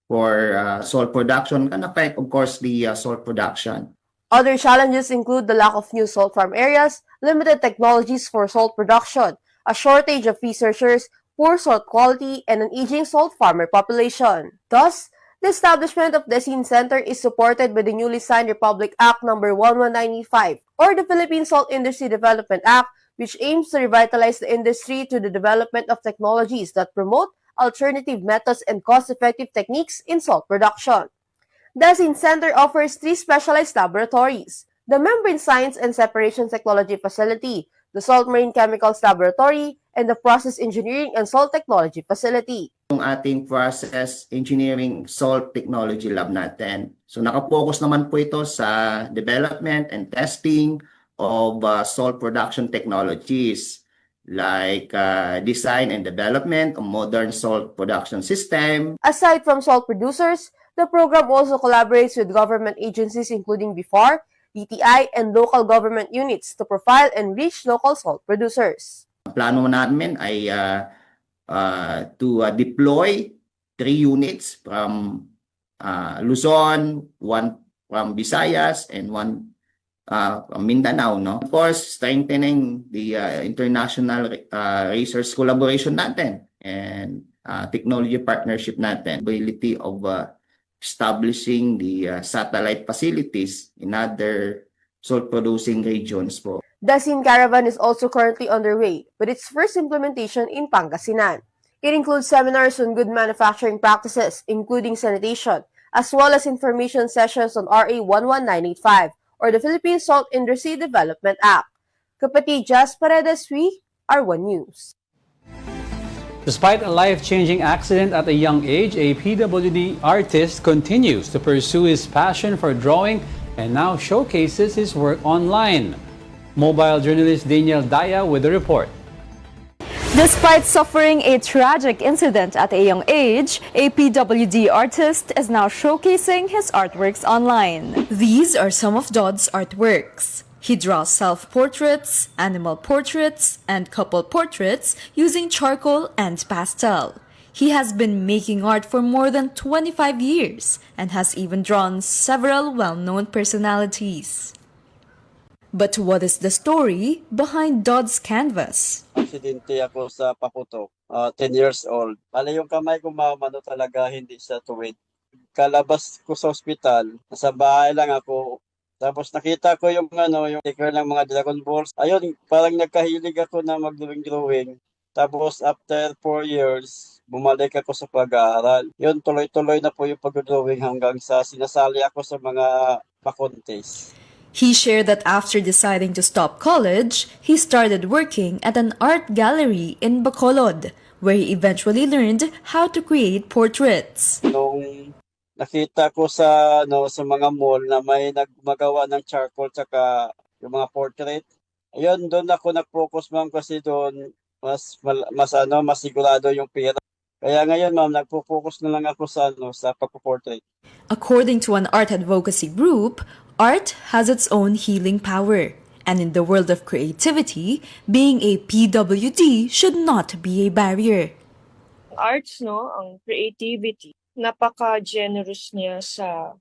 for salt production can affect, of course, the salt production. Other challenges include the lack of new salt farm areas, limited technologies for salt production, a shortage of researchers, poor salt quality, and an aging salt farmer population. Thus, the establishment of the ASIN Center is supported by the newly signed Republic Act No. 11985, or the Philippine Salt Industry Development Act, which aims to revitalize the industry through the development of technologies that promote alternative methods and cost-effective techniques in salt production. The ASIN Center offers 3 specialized laboratories: the Membrane Science and Separation Technology Facility, the Salt Marine Chemicals Laboratory, and the Process Engineering and Salt Technology Facility. Yung ating Process Engineering Salt Technology Lab natin. So nakapokus naman po ito sa development and testing of salt production technologies like design and development of modern salt production system. Aside from salt producers, the program also collaborates with government agencies including BIFAR, DTI, and local government units to profile and reach local salt producers. Plano namin ay to deploy 3 units from Luzon, 1 from Visayas, and 1 from Mindanao. No? Of course, strengthening the international research collaboration natin and technology partnership natin. Ability of establishing the satellite facilities in other salt-producing regions po. The ASIN Caravan is also currently underway with its first implementation in Pangasinan. It includes seminars on good manufacturing practices, including sanitation, as well as information sessions on RA 11985, or the Philippine Salt Industry Development Act. Kapatid Jas Paredes, we are One News. Despite a life-changing accident at a young age, a PWD artist continues to pursue his passion for drawing and now showcases his work online. Mobile journalist Daniel Daya with the report. Despite suffering a tragic incident at a young age, a PWD artist is now showcasing his artworks online. These are some of Dodd's artworks. He draws self-portraits, animal portraits, and couple portraits using charcoal and pastel. He has been making art for more than 25 years and has even drawn several well-known personalities. But what is the story behind Dodd's canvas? Aksidente ako sa paputok, 10 years old. Pala yung kamay ko mamano talaga hindi sa tuwid. Kalabas ko sa ospital, nasa bahay lang ako. Tapos nakita ko yung yung sticker ng mga Dragon Balls. Ayun, parang nagkahilig ako na mag-drawing. Tapos after 4 years, bumalik ako sa pag-aaral. Yun, tuloy-tuloy na po yung pag-drawing hanggang sa sinasali ako sa mga pa-contest. He shared that after deciding to stop college, he started working at an art gallery in Bacolod, where he eventually learned how to create portraits. Nung nakita ko sa mga mall na may nagmagawa ng charcoal tsaka yung mga portrait, ayun, doon ako nag-focus, ma'am, kasi doon mas sigurado yung pera. Kaya ngayon, ma'am, nagpo-focus na lang ako sa pagpo-portrait. According to an art advocacy group, art has its own healing power. And in the world of creativity, being a PWD should not be a barrier. Arts, ang creativity, napaka-generous niya sa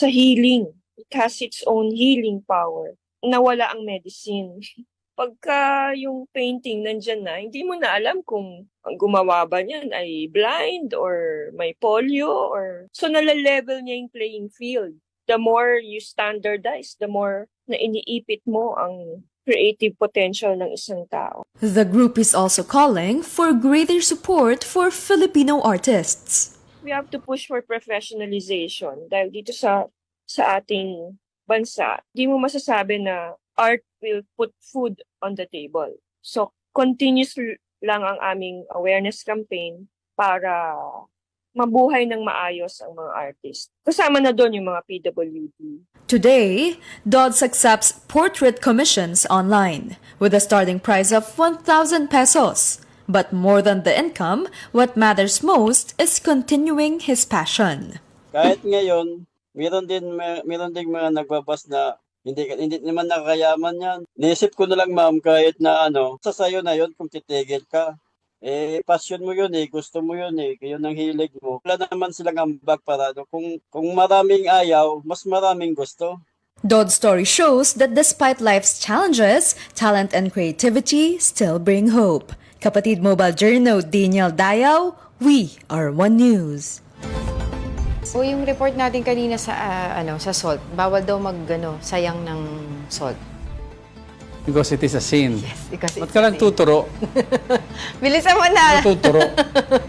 healing. It has its own healing power. Nawala ang medicine. Pagka yung painting nandyan na, hindi mo na alam kung ang gumawa ba niyan ay blind or may polio so nalalevel niya yung playing field. The more you standardize, the more na iniipit mo ang creative potential ng isang tao. The group is also calling for greater support for Filipino artists. We have to push for professionalization dahil dito sa ating bansa, di mo masasabi na art will put food on the table. So, continuous lang ang aming awareness campaign para mabuhay ng maayos ang mga artist. Kasama na doon yung mga PWD. Today, Dodds accepts portrait commissions online with a starting price of 1,000 pesos. But more than the income, what matters most is continuing his passion. Kahit ngayon, meron din mga nagbabas na hindi naman nakakayaman yan. Naisip ko na lang, ma'am, kahit na sa sayo na yun kung titigil ka. Passion mo yun gusto mo yun yun ang hilig mo. Wala naman silang ambag para kung maraming ayaw, mas maraming gusto. Dodd's story shows that despite life's challenges, talent and creativity still bring hope. Kapatid Mobile Journal, Daniel Dayaw, we are One News. So yung report natin kanina sa salt, bawal daw sayang ng salt. Because it is a sin. Yes, because Ba't ka lang tuturo? Bilisan mo na! Tuturo.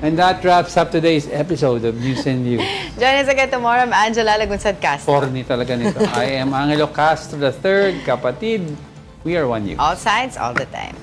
And that wraps up today's episode of News and You. Join us again tomorrow. I'm Angela Lagunsad Castro. Corny talaga nito. I am Angelo Castro III, kapatid. We are One News. All sides, all the time.